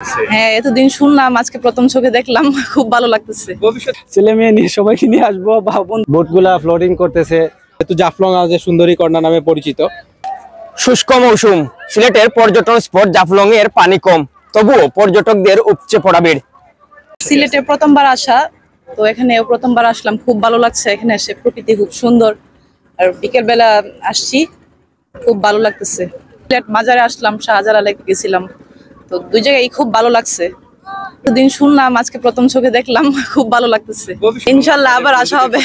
হ্যাঁ, এতদিন শুনলাম, আজকে প্রথম চোখে দেখলাম, খুব ভালো লাগতেছে। ছেলে মেয়ে নিয়ে সবাইকে নিয়ে আসবো, বোটগুলা ফ্লোটিং করতেছে। জাফলং যে সুন্দরী কন্যা নামে পরিচিত। শুষ্ক মৌসুম, সিলেটের পর্যটন স্পট জাফলং এর পানি কম, তবুও পর্যটকদের উপচে পড়া ভিড়। সিলেটে প্রথমবার আসা, তো এখানেও প্রথমবার আসলাম, খুব ভালো লাগছে। এখানে এসে প্রকৃতি খুব সুন্দর, আর বিকেল বেলা আসছি, খুব ভালো লাগতেছে। সিলেট মাজারে আসলাম, শাহজালালে গেছিলাম, তো দুই জায়গায় খুব ভালো লাগছে। এতদিন শুনলাম, আজকে প্রথম চোখে দেখলাম, খুব ভালো লাগতেছে। ইনশাল্লাহ আবার আসা হবে।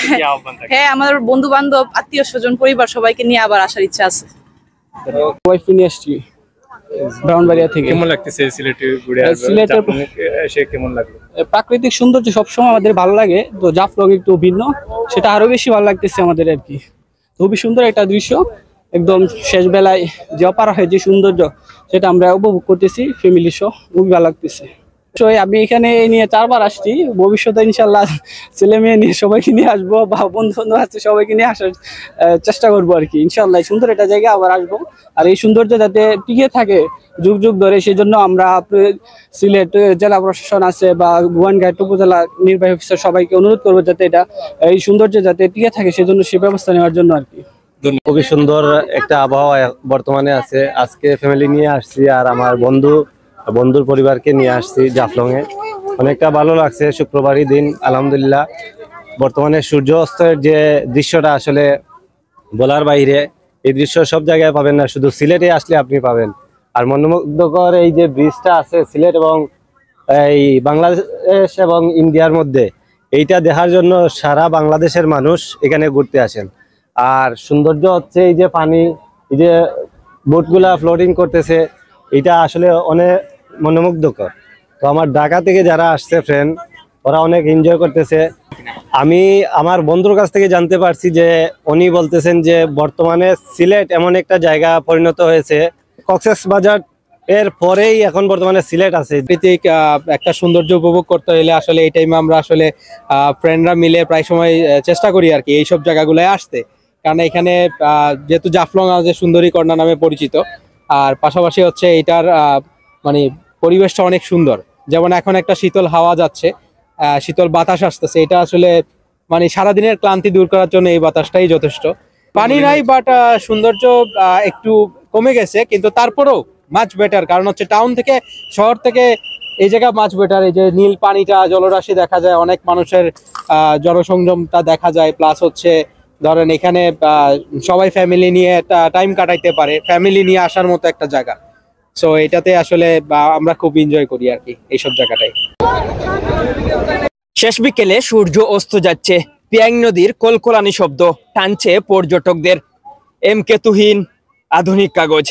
হ্যাঁ, আমাদের বন্ধু বান্ধব, আত্মীয় স্বজন, পরিবার সবাইকে নিয়ে আবার আসার ইচ্ছা আছে। ওয়াইফ নিয়ে আসছি ব্রাউনবাড়িয়া থেকে। কেমন লাগতেছে সিলেটে ঘুরে? সিলেটের এসে কেমন লাগলো? প্রাকৃতিক সৌন্দর্য সবসময় আমাদের ভালো লাগে, তো জাফলং একটু ভিন্ন, সেটা আরো বেশি ভালো লাগতেছে আমাদের আর কি। খুবই সুন্দর একটা দৃশ্য, একদম শেষ বেলায় যে অপার যে সৌন্দর্য, সেটা আমরা উপভোগ করতেছি ফ্যামিলি সহ, খুবই ভালো লাগতেছে। আমি এখানে নিয়ে 4 বার আসছি, ভবিষ্যতে ইনশাল্লাহ ছেলে মেয়ে নিয়ে সবাইকে নিয়ে আসবো, বা বন্ধু বান্ধব আছে সবাইকে নিয়ে আসার চেষ্টা করবো আর কি। ইনশাল্লাহ সুন্দর একটা জায়গা আবার আসবো, আর এই সৌন্দর্য যাতে টিকে থাকে যুগ যুগ ধরে, সেই জন্য আমরা সিলেট জেলা প্রশাসন আছে বা গোয়াইনঘাট উপজেলা নির্বাহী অফিসার সবাইকে অনুরোধ করবো যাতে এটা এই সৌন্দর্য যাতে টিকে থাকে, সেজন্য সে ব্যবস্থা নেওয়ার জন্য আর কি। খুবই সুন্দর একটা আবহাওয়া বর্তমানে আছে। আজকে ফ্যামিলি নিয়ে আসছি, আর আমার বন্ধুর পরিবারকে নিয়ে আসছি জাফলং এ। অনেকটা ভালো লাগছে, শুক্রবারই দিন আলহামদুলিল্লাহ। বর্তমানে সূর্য অস্তের যে দৃশ্যটা আসলে বলার বাইরে, এই দৃশ্য সব জায়গায় পাবেন না, শুধু সিলেটে আসলে আপনি পাবেন। আর মনোমুগ্ধকর এই যে ব্রিজটা আছে সিলেট এবং এই বাংলাদেশ এবং ইন্ডিয়ার মধ্যে, এইটা দেখার জন্য সারা বাংলাদেশের মানুষ এখানে ঘুরতে আসেন। আর সৌন্দর্য হচ্ছে এই যে পানি, এই যে বোটগুলা ফ্লোটিং করতেছে, এটা আসলে অনেক মনোমুগ্ধকর। তো আমার ঢাকা থেকে যারা আসছে ফ্রেন্ড, ওরা অনেক এনজয় করতেছে। আমি আমার বন্ধুর কাছ থেকে জানতে পারছি যে উনি বলতেছেন যে বর্তমানে সিলেট এমন একটা জায়গা পরিণত হয়েছে, কক্সবাজার এর পরেই এখন বর্তমানে সিলেট আছে। প্রাকৃতিক একটা সৌন্দর্য উপভোগ করতে হলে আসলে এই টাইমে আমরা আসলে ফ্রেন্ডরা মিলে প্রায় সময় চেষ্টা করি আর কি এইসব জায়গাগুলোয় আসতে। কারণ এখানে যেহেতু জাফলং যে সুন্দরী কন্যা নামে পরিচিত, আর পাশাপাশি হচ্ছে এটার মানে পরিবেশটা অনেক সুন্দর। যেমন এখন একটা শীতল হাওয়া যাচ্ছে, শীতল বাতাস আসতেছে, এটা আসলে মানে সারাদিনের ক্লান্তি দূর করার জন্য এই বাতাসটাই যথেষ্ট। পানি নাই, বাট সৌন্দর্য একটু কমে গেছে, কিন্তু তারপরেও মাচ বেটার। কারণ হচ্ছে টাউন থেকে, শহর থেকে এই জায়গা মাচ বেটার। এই যে নীল পানিটা, জলরাশি দেখা যায়, অনেক মানুষের জনসংযমটা দেখা যায়, প্লাস হচ্ছে ধরেন এখানে সবাই ফ্যামিলি নিয়ে একটা টাইম কাটাইতে পারে, ফ্যামিলি নিয়ে আসার মতো একটা জায়গা। সো এটাতে আসলে আমরা খুব এনজয় করি আর কি এইসব জায়গাটাই। শেষ বিকেলে সূর্য অস্ত যাচ্ছে, পিয়াং নদীর কলকলানি শব্দ টানছে পর্যটকদের। এম কে তুহিন, আধুনিক কাগজ।